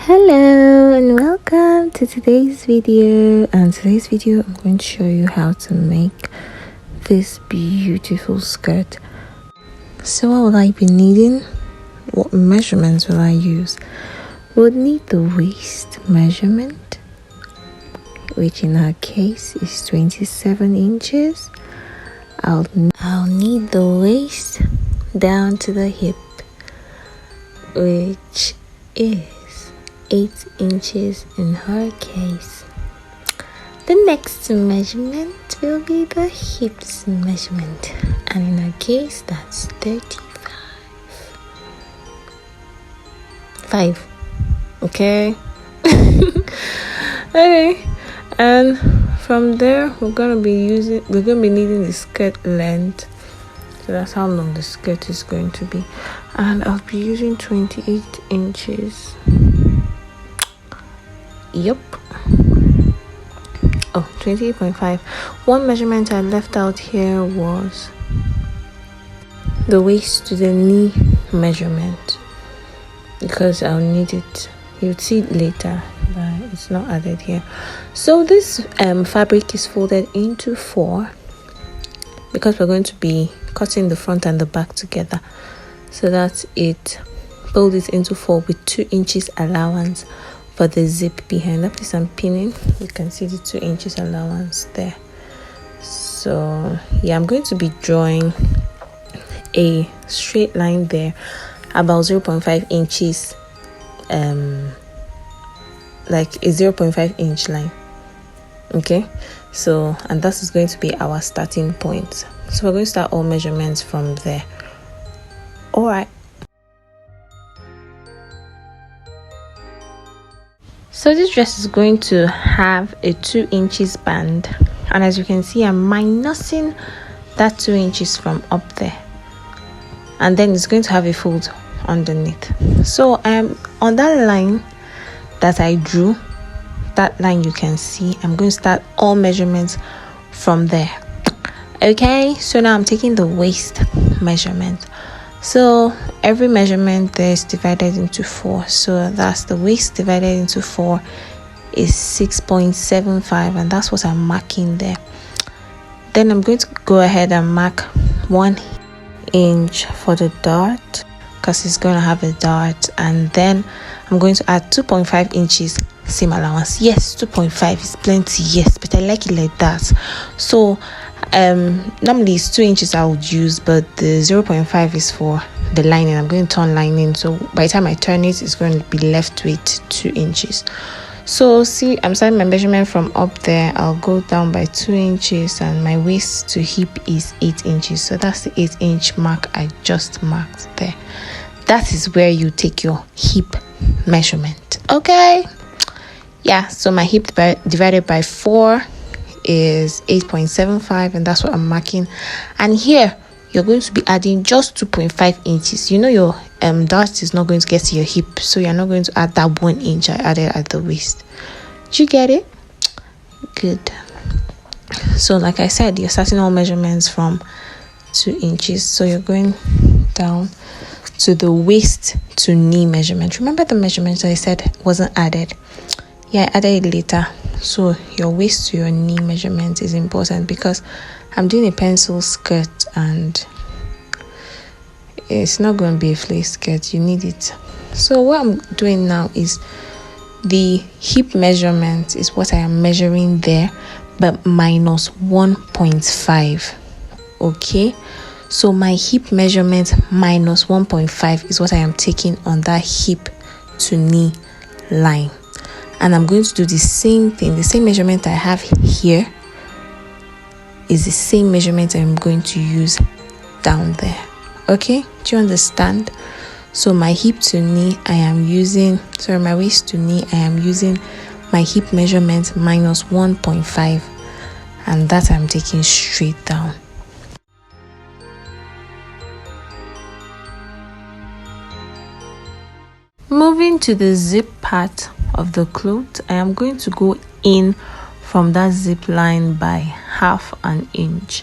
Hello and welcome to today's video. And today's video I'm going to show you how to make this beautiful skirt. So what will I be needing? What measurements will I use? We'll need the waist measurement, which in our case is 27 inches. I'll need the waist down to the hip, which is 8 inches in her case. The next measurement will be the hips measurement, and in her case that's 5. Okay. Okay, and from there we're gonna be needing the skirt length. So that's how long the skirt is going to be, and I'll be using 28 inches. Yep. Oh, 28.5. One measurement I left out here was the waist to the knee measurement, because I'll need it. You'll see it later, but it's not added here. So this fabric is folded into 4 because we're going to be cutting the front and the back together. So that's it. Fold it into 4 with 2 inches allowance for the zip behind. After some pinning, you can see the 2 inches allowance there. So yeah, I'm going to be drawing a straight line there, about 0.5 inches, like a 0.5 inch line. Okay, so and that is going to be our starting point. So we're going to start all measurements from there. All right. So this dress is going to have a 2 inches band, and as you can see, I'm minusing that 2 inches from up there, and then it's going to have a fold underneath. So on that line that I drew, that line you can see, I'm going to start all measurements from there. Okay, so now I'm taking the waist measurement. So every measurement there is divided into 4. So that's the waist divided into 4 is 6.75, and that's what I'm marking there. Then I'm going to go ahead and mark 1 inch for the dart, because it's going to have a dart, and then I'm going to add 2.5 inches seam allowance. Yes, 2.5 is plenty, yes, but I like it like that. So normally it's 2 inches I would use, but the 0.5 is for the lining. I'm going to turn lining, so by the time I turn it, it's going to be left with 2 inches. So see, I'm starting my measurement from up there. I'll go down by 2 inches, and my waist to hip is 8 inches. So that's the 8 inch mark I just marked there. That is where you take your hip measurement. Okay, yeah, so my hip divided by 4 is 8.75, and that's what I'm marking. And here you're going to be adding just 2.5 inches. You know your dart is not going to get to your hip, so you're not going to add that 1 inch I added at the waist. Did you get it? Good. So like I said, you're starting all measurements from 2 inches, so you're going down to the waist to knee measurement. Remember the measurement I said wasn't added? Yeah, I added it later. So your waist to your knee measurement is important, because I'm doing a pencil skirt and it's not going to be a flared skirt. You need it. So what I'm doing now is the hip measurement is what I am measuring there, but minus 1.5. Okay, so my hip measurement minus 1.5 is what I am taking on that hip to knee line. And I'm going to do the same thing. The same measurement I have here is the same measurement I'm going to use down there. Okay, do you understand? So my hip to knee, my waist to knee, I am using my hip measurement minus 1.5, and that I'm taking straight down. Moving to the zip part of the cloth, I am going to go in from that zip line by 1/2 inch.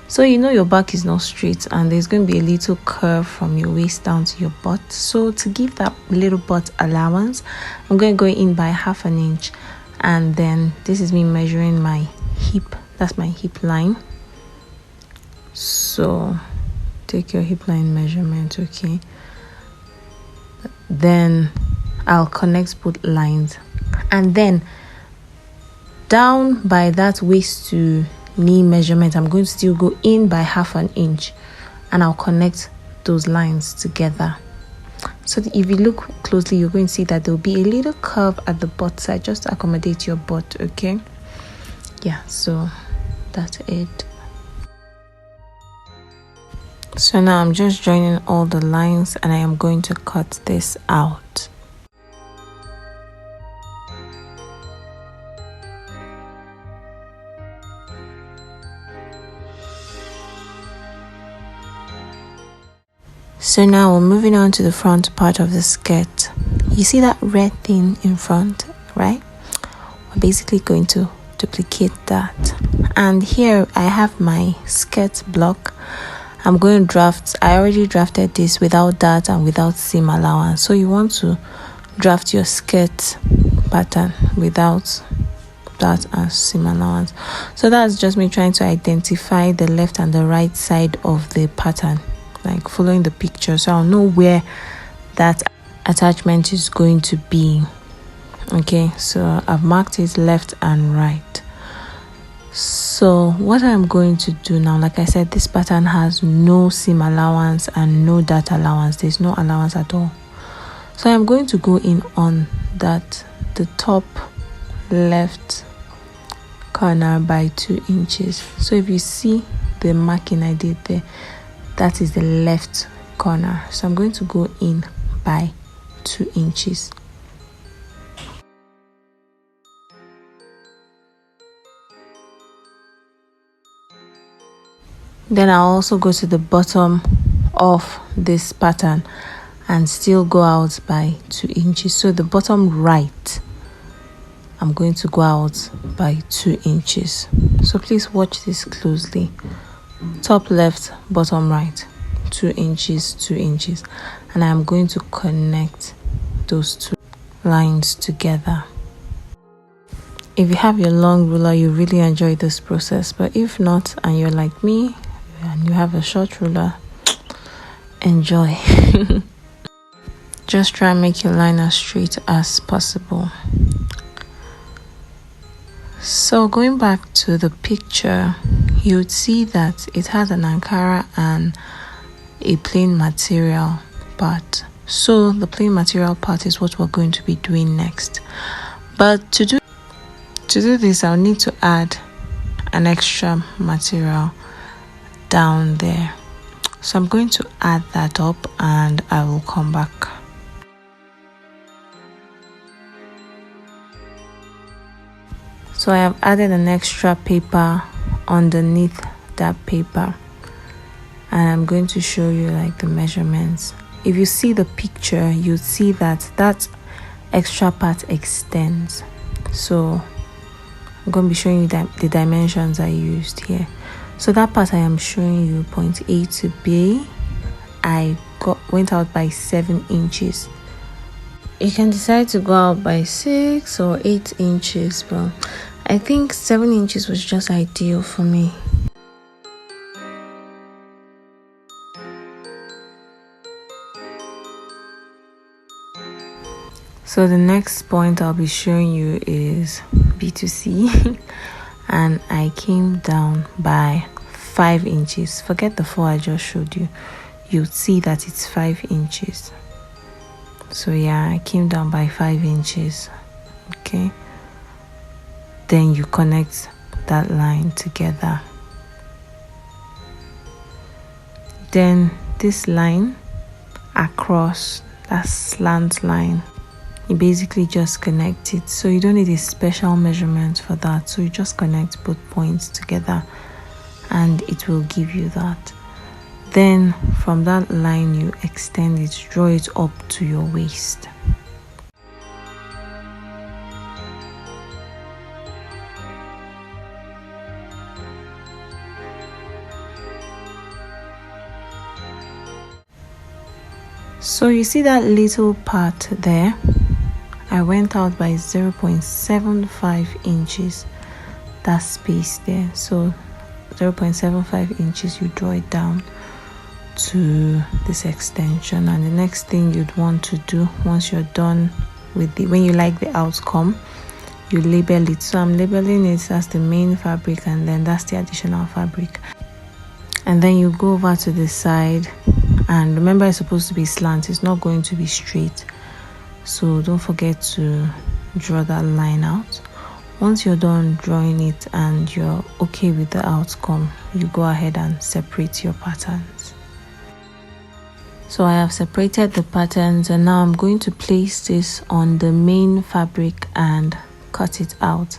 So you know your back is not straight and there's going to be a little curve from your waist down to your butt. So to give that little butt allowance, I'm going to go in by 1/2 inch, and then this is me measuring my hip. That's my hip line. So take your hip line measurement, okay? Then I'll connect both lines, and then down by that waist to knee measurement, I'm going to still go in by 1/2 inch, and I'll connect those lines together. So if you look closely, you're going to see that there'll be a little curve at the butt side just to accommodate your butt, okay? Yeah, so that's it. So now I'm just joining all the lines, and I am going to cut this out. So now we're moving on to the front part of the skirt. You see that red thing in front, right? We're basically going to duplicate that. And here I have my skirt block. I'm going to draft. I already drafted this without that and without seam allowance. So you want to draft your skirt pattern without that and seam allowance. So that's just me trying to identify the left and the right side of the pattern, like following the picture, so I'll know where that attachment is going to be. Okay, so I've marked it left and right. So what I'm going to do now, like I said, this pattern has no seam allowance and no dart allowance. There's no allowance at all. So I'm going to go in on that, the top left corner by 2 inches. So if you see the marking I did there, that is the left corner. So I'm going to go in by 2 inches. Then I'll also go to the bottom of this pattern and still go out by 2 inches. So the bottom right, I'm going to go out by 2 inches. So please watch this closely. Top left, bottom right, 2 inches, 2 inches. And I'm going to connect those two lines together. If you have your long ruler, you really enjoy this process. But if not, and you're like me, and you have a short ruler, enjoy. Just try and make your line as straight as possible. So going back to the picture, you would see that it has an Ankara and a plain material part. So the plain material part is what we're going to be doing next. But to do this, I'll need to add an extra material down there. So I'm going to add that up and I will come back. So I have added an extra paper underneath that paper, and I'm going to show you like the measurements. If you see the picture, you see that that extra part extends. So I'm going to be showing you the dimensions I used here. So that part I am showing you, point A to B, I went out by 7 inches. You can decide to go out by 6 or 8 inches, but I think 7 inches was just ideal for me. So the next point I'll be showing you is B to C. And I came down by 5 inches. Forget the 4 I just showed you. You'll see that it's 5 inches. So yeah, I came down by 5 inches. Okay. Then you connect that line together. Then this line across, that slant line, you basically just connect it. So you don't need a special measurement for that. So you just connect both points together and it will give you that. Then from that line you extend it, draw it up to your waist. So you see that little part there, I went out by 0.75 inches, that space there. So 0.75 inches, you draw it down to this extension. And the next thing you'd want to do once you're done with when you like the outcome, you label it. So I'm labeling it as the main fabric, and then that's the additional fabric. And then you go over to the side, and remember it's supposed to be slant, it's not going to be straight, so don't forget to draw that line out. Once you're done drawing it and you're okay with the outcome, you go ahead and separate your patterns. So I have separated the patterns, and now I'm going to place this on the main fabric and cut it out,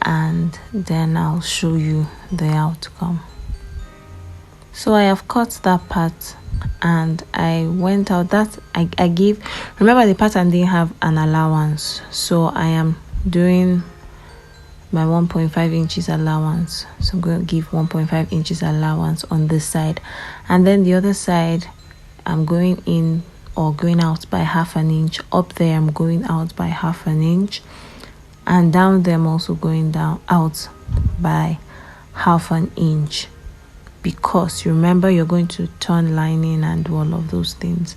and then I'll show you the outcome. So I have cut that part, and I went out that I gave, remember the pattern didn't have an allowance, so I am doing my 1.5 inches allowance. So I'm going to give 1.5 inches allowance on this side, and then the other side I'm going in or going out by half an inch. Up there I'm going out by half an inch, and down there I'm also going down out by half an inch, because you remember you're going to turn lining and do all of those things.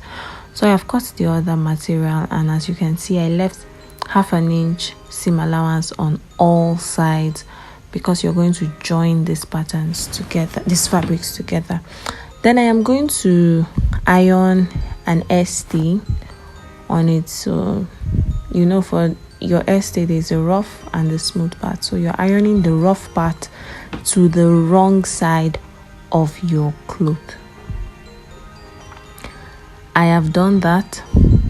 So I have cut the other material, and as you can see, I left half an inch seam allowance on all sides, because you're going to join these patterns together, these fabrics together. Then I am going to iron an ST on it. So you know, for your ST there's a rough and the smooth part, so you're ironing the rough part to the wrong side of your cloth. I have done that.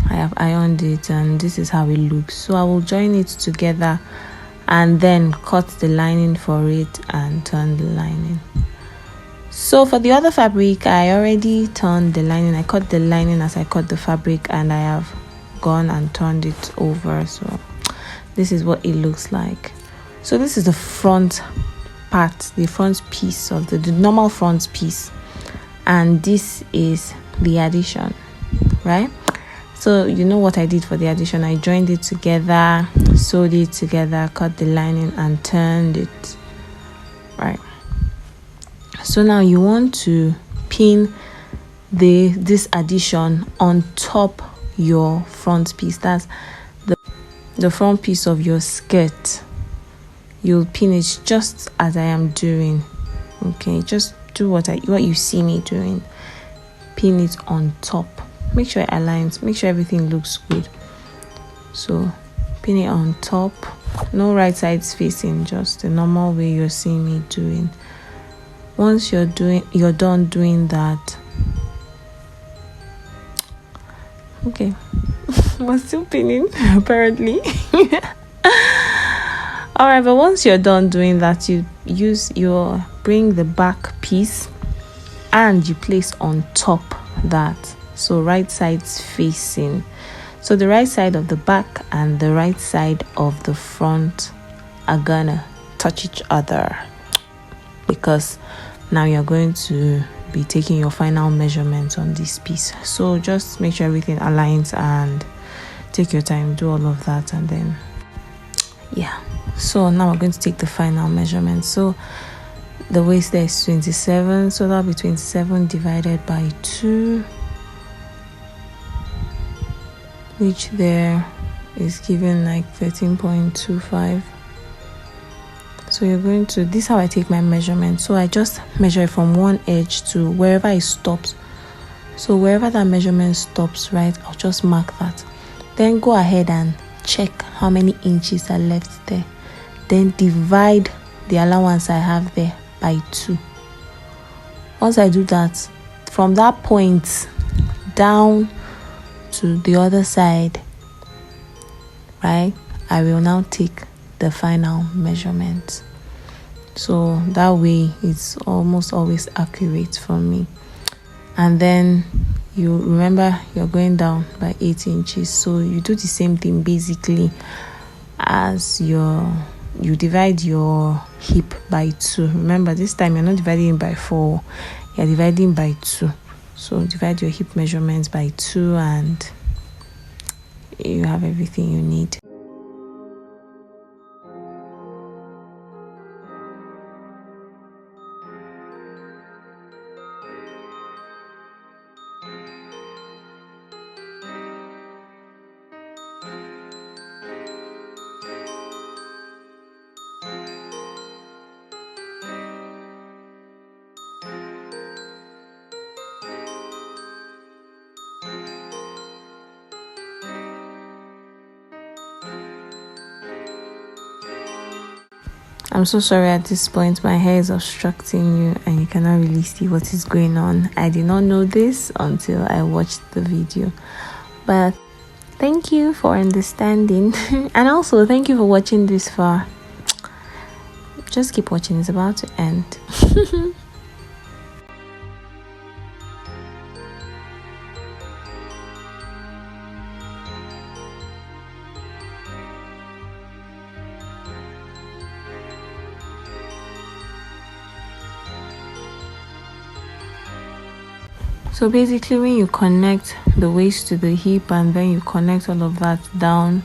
I have ironed it, and this is how it looks. So I will join it together and then cut the lining for it and turn the lining. So for the other fabric, I already turned the lining. I cut the lining as I cut the fabric, and I have gone and turned it over. So this is what it looks like. So this is the front part, the front piece of the normal front piece, and this is the addition, right? So you know what I did for the addition. I joined it together, sewed it together, cut the lining and turned it, right? So now you want to pin this addition on top your front piece. That's the front piece of your skirt. You'll pin it just as I am doing. Okay, just do what you see me doing. Pin it on top. Make sure it aligns. Make sure everything looks good. So pin it on top. No right sides facing, just the normal way you're seeing me doing. Once you're done doing that. Okay, we're still pinning apparently. All right, but once you're done doing that, you bring the back piece and you place on top that, so right sides facing. So the right side of the back and the right side of the front are gonna touch each other, because now you're going to be taking your final measurements on this piece. So just make sure everything aligns and take your time, do all of that, and then yeah. So now we're going to take the final measurement. So the waist there is 27, so that'll be 27 divided by 2, which there is given like 13.25. So you're going to, this is how I take my measurement. So I just measure it from one edge to wherever it stops. So wherever that measurement stops, right, I'll just mark that. Then go ahead and check how many inches are left there. Then divide the allowance I have there by 2. Once I do that, from that point down to the other side, right, I will now take the final measurement. So that way it's almost always accurate for me. And then you remember you're going down by 8 inches, so you do the same thing basically as you divide your hip by 2. Remember, this time you're not dividing by 4, you're dividing by 2. So divide your hip measurements by 2 and you have everything you need. I'm so sorry at this point, my hair is obstructing you and you cannot really see what is going on. I did not know this until I watched the video, but thank you for understanding and also thank you for watching this far. Just keep watching, it's about to end. So basically, when you connect the waist to the hip and then you connect all of that down,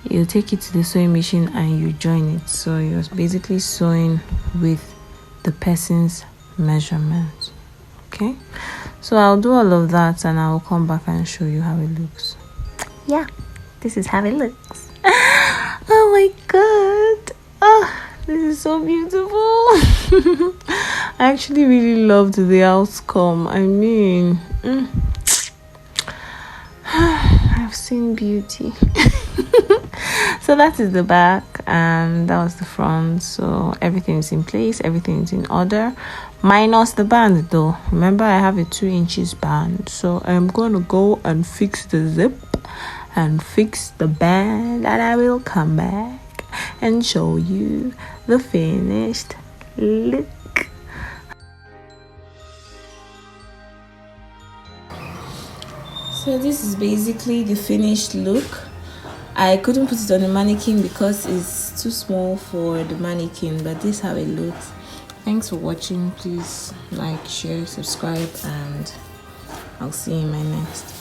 you take it to the sewing machine and you join it. So you're basically sewing with the person's measurement. Okay, so I'll do all of that and I'll come back and show you how it looks. Yeah, this is how it looks. Oh my god, oh, this is so beautiful. I actually really loved the outcome. I mean, I've seen beauty. So that is the back and that was the front. So everything is in place, everything is in order, minus the band though. Remember, I have a 2 inches band, so I'm going to go and fix the zip and fix the band, and I will come back and show you the finished look. So this is basically the finished look. I couldn't put it on the mannequin because it's too small for the mannequin, but this is how it looks. Thanks for watching. Please like, share, subscribe, and I'll see you in my next